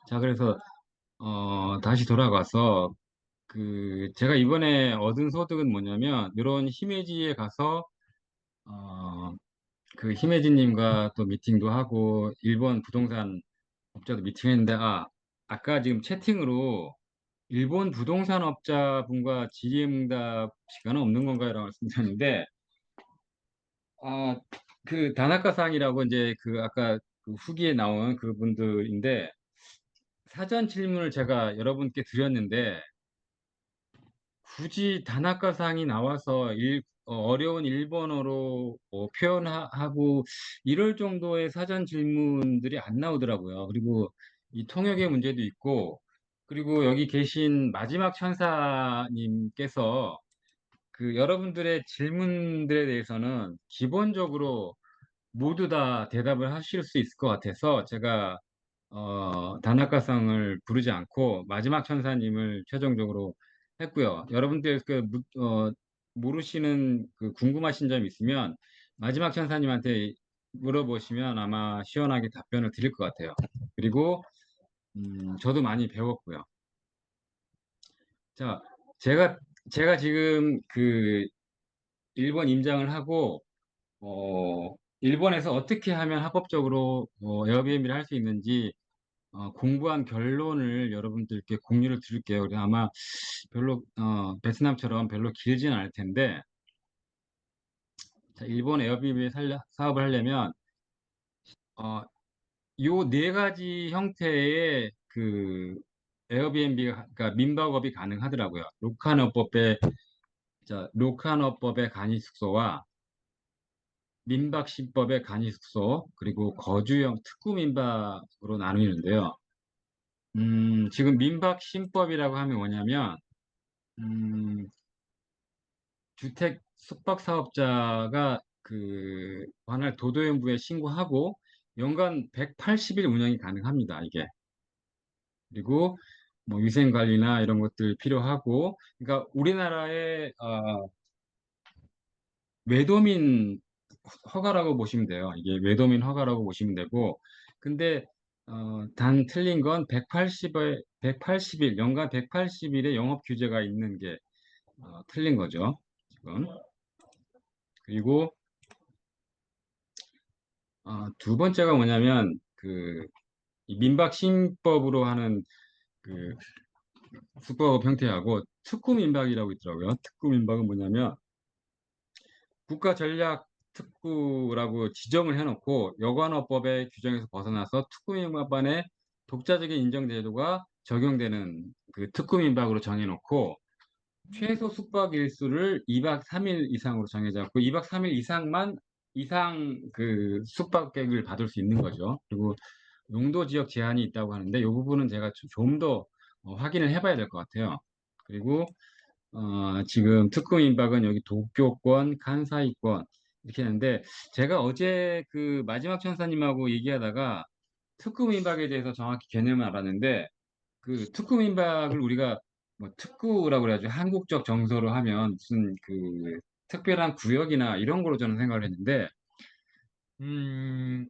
자, 그래서, 다시 돌아가서, 제가 이번에 얻은 소득은 뭐냐면, 이런 히메지에 가서, 어, 히메지님과 또 미팅도 하고, 일본 부동산 업자도 미팅했는데, 아까 지금 채팅으로, 일본 부동산 업자분과 질의응답 시간은 없는 건가요? 라고 말씀드렸는데, 아, 다나카상이라고 이제 아까 후기에 나온 그분들인데, 사전 질문을 제가 여러분께 드렸는데, 굳이 다나카상이 나와서 어려운 일본어로 표현하고 이럴 정도의 사전 질문들이 안 나오더라고요. 그리고 이 통역의 문제도 있고, 그리고 여기 계신 마지막 천사님께서 여러분들의 질문들에 대해서는 기본적으로 모두 다 대답을 하실 수 있을 것 같아서 제가 다나카상을 부르지 않고 마지막 천사님을 최종적으로 했고요. 여러분들 모르시는 궁금하신 점 있으면 마지막 천사님한테 물어보시면 아마 시원하게 답변을 드릴 것 같아요. 그리고 저도 많이 배웠고요. 자, 제가 제가 지금 일본 임장을 하고 일본에서 어떻게 하면 합법적으로 에어비앤비를 할 수 있는지 공부한 결론을 여러분들께 공유를 드릴게요. 그래서 아마 베트남처럼 별로 길지는 않을 텐데, 자, 일본 에어비앤비 사업을 하려면, 어, 요 네 가지 형태의 에어비앤비가, 그러니까 민박업이 가능하더라고요. 로카너법의 간이 숙소와 민박신법의 간이 숙소, 그리고 거주형 특구 민박으로 나누는데요. 지금 민박신법이라고 하면 뭐냐면, 음, 주택 숙박 사업자가 관할 도도행부에 신고하고 연간 180일 운영이 가능합니다, 이게. 그리고 뭐 위생 관리나 이런 것들 필요하고, 그러니까 우리나라의 외도민 허가라고 보시면 돼요. 이게 외도민 허가라고 보시면 되고, 근데 단 틀린 건 180일, 연간 180일의 영업 규제가 있는 게 틀린 거죠, 지금. 그리고 두 번째가 뭐냐면 이 민박신법으로 하는 그 수법 형태하고 특구민박이라고 있더라고요. 특구민박은 뭐냐면 국가전략특구라고 지정을 해놓고 여관업법의 규정에서 벗어나서 특구민박반의 독자적인 인정제도가 적용되는 특구민박으로 정해놓고 최소 숙박 일수를 2박 3일 이상으로 정해져 갖고 2박 3일 이상 숙박객을 받을 수 있는 거죠. 그리고 용도 지역 제한이 있다고 하는데 이 부분은 제가 좀 더 확인을 해봐야 될 것 같아요. 그리고 지금 특급 임박은 여기 도쿄권, 간사이권 이렇게 했는데 제가 어제 마지막 천사님하고 얘기하다가 특급 임박에 대해서 정확히 개념을 알았는데 특급 임박을 우리가 뭐 특구라고 그래가지고 한국적 정서로 하면 무슨 특별한 구역이나 이런 거로 저는 생각을 했는데 음,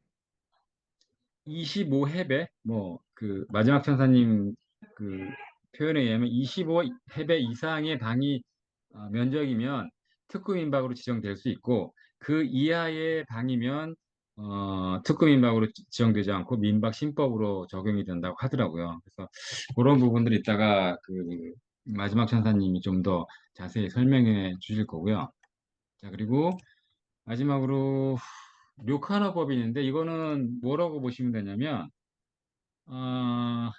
25해배 뭐 마지막 천사님 그 표현에 의하면 25해배 이상의 방이 면적이면 특급 민박으로 지정될 수 있고 그 이하의 방이면 특급 민박으로 지정되지 않고 민박 신법으로 적용이 된다고 하더라고요. 그래서 그런 부분들이 있다가 마지막 천사님이 좀 더 자세히 설명해 주실 거고요. 자, 그리고 마지막으로 료카노법이 있는데 이거는 뭐라고 보시면 되냐면 어,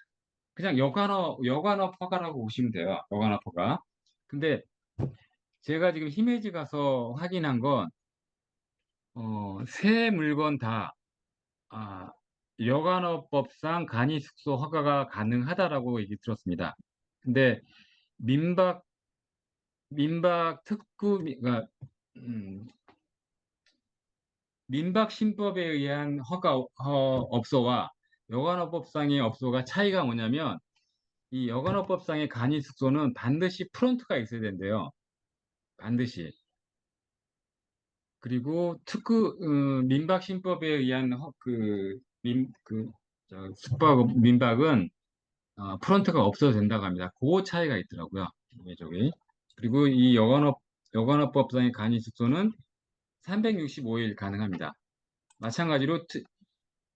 그냥 여관업 허가라고 보시면 돼요. 여관업 허가. 근데 제가 지금 히메지 가서 확인한 건 새 물건 다 아, 여관업법상 간이숙소 허가가 가능하다라고 얘기 들었습니다. 근데 민박 그러니까 음, 민박신법에 의한 업소와 여관업법상의 업소가 차이가 뭐냐면 이 여관업법상의 간이 숙소는 반드시 프론트가 있어야 된대요. 반드시. 그리고 민박신법에 의한 숙박 민박은 프론트가 없어도 된다고 합니다. 그 차이가 있더라고요. 저기. 그리고 이 여관업법상의 간이 숙소는 365일 가능합니다. 마찬가지로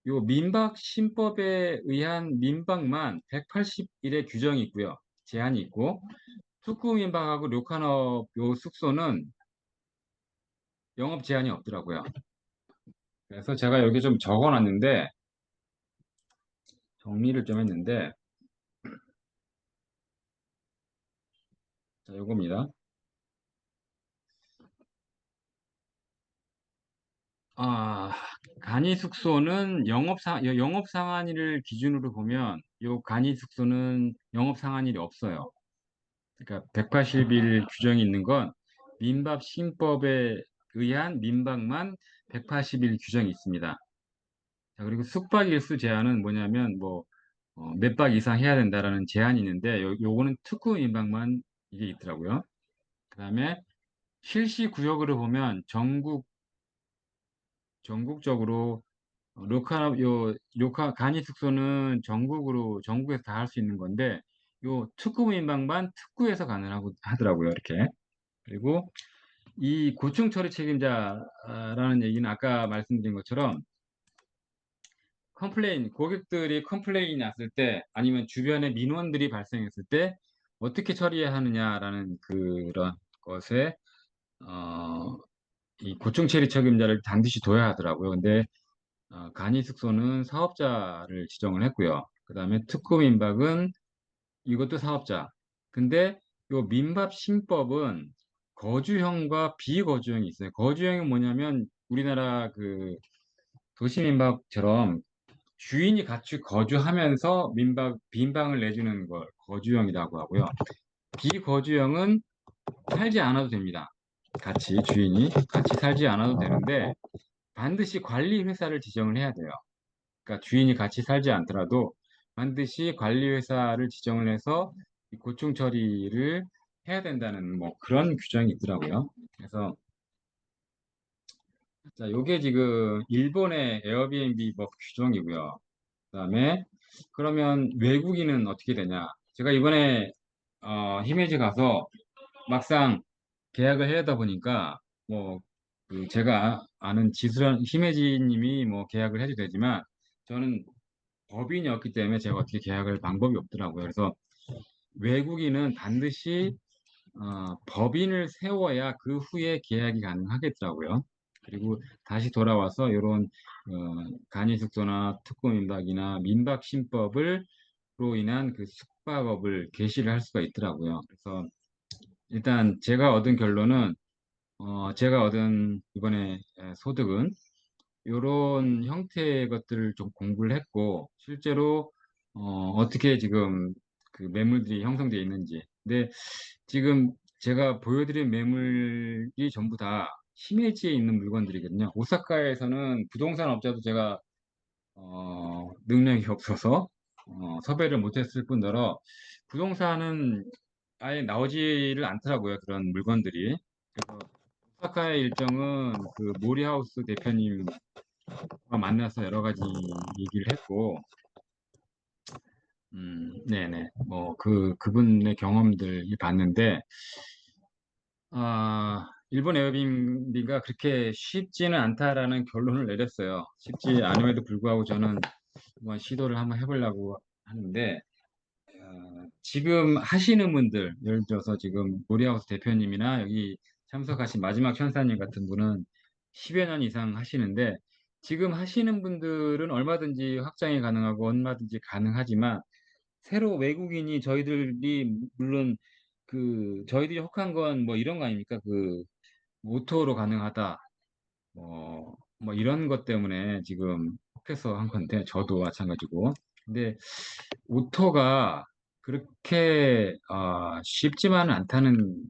요 민박 신법에 의한 민박만 180일의 규정이 있고요. 제한이 있고 특구 민박하고 료칸업 요 숙소는 영업 제한이 없더라고요. 그래서 제가 여기 좀 적어놨는데 정리를 좀 했는데 자, 요겁니다. 아, 간이 숙소는 영업 상한일을 기준으로 보면 요 간이 숙소는 영업 상한일이 없어요. 그러니까 180일 규정이 있는 건 민박 신법에 의한 민박만 180일 규정이 있습니다. 자, 그리고 숙박 일수 제한은 뭐냐면 몇 박 이상 해야 된다라는 제한이 있는데 요거는 특구 민박만 이게 있더라고요. 그다음에 실시 구역으로 보면 전국적으로 간이 숙소는 전국에서 다 할 수 있는 건데 요 특구 민박만 특구에서 가능하고 하더라고요. 이렇게. 그리고 이 고충 처리 책임자라는 얘기는 아까 말씀드린 것처럼 고객들이 컴플레인이 났을 때 아니면 주변에 민원들이 발생했을 때 어떻게 처리해야 하느냐라는 그런 것에 어, 이 고충 처리 책임자를 반드시 둬야 하더라고요. 근데 간이 숙소는 사업자를 지정을 했고요. 그다음에 특구 민박은 이것도 사업자. 근데 요 민박 신법은 거주형과 비거주형이 있어요. 거주형이 뭐냐면 우리나라 그 도시민박처럼 주인이 같이 거주하면서 빈방을 내주는 걸 거주형이라고 하고요. 비거주형은 살지 않아도 됩니다. 주인이 같이 살지 않아도 되는데 반드시 관리 회사를 지정을 해야 돼요. 그러니까 주인이 같이 살지 않더라도 반드시 관리 회사를 지정을 해서 이 고충 처리를 해야 된다는 뭐 그런 규정이 있더라고요. 그래서 자, 요게 지금 일본의 에어비앤비 법 규정이고요. 그다음에 그러면 외국인은 어떻게 되냐? 제가 이번에 히메지 가서 막상 계약을 해야 하다 보니까 뭐 그 제가 아는 지수란 히메지 님이 뭐 계약을 해도 되지만 저는 법인이 없기 때문에 제가 어떻게 계약할 방법이 없더라고요. 그래서 외국인은 반드시 법인을 세워야 그 후에 계약이 가능하겠더라고요. 그리고 다시 돌아와서 이런 간이숙소나 특공민박이나 민박신법을 로 인한 그 숙박업을 개시를 할 수가 있더라고요. 그래서 일단 제가 얻은 이번에 소득은 이런 형태의 것들을 좀 공부를 했고 실제로 어떻게 지금 그 매물들이 형성되어 있는지. 근데 지금 제가 보여드린 매물이 전부 다 히메지에 있는 물건들이거든요. 오사카에서는 부동산 업자도 제가 능력이 없어서 섭외를 못했을 뿐더러 부동산은 아예 나오지를 않더라고요. 그런 물건들이. 그래서 오사카의 일정은 그 모리하우스 대표님과 만나서 여러 가지 얘기를 했고, 네네. 그분의 경험들을 봤는데, 일본 에어비앤비가 그렇게 쉽지는 않다라는 결론을 내렸어요. 쉽지 않음에도 불구하고 저는 한번 시도를 한번 해보려고 하는데, 지금 하시는 분들, 예를 들어서 지금 모리하우스 대표님이나 여기 참석하신 마지막 천사님 같은 분은 10여 년 이상 하시는데, 지금 하시는 분들은 얼마든지 확장이 가능하고 얼마든지 가능하지만, 새로 외국인이 저희들이, 물론 저희들이 혹한 건 뭐 이런 거 아닙니까? 모토로 가능하다. 뭐 이런 것 때문에 지금 혹해서 한 건데, 저도 마찬가지고. 근데 오토가 그렇게 쉽지만은 않다는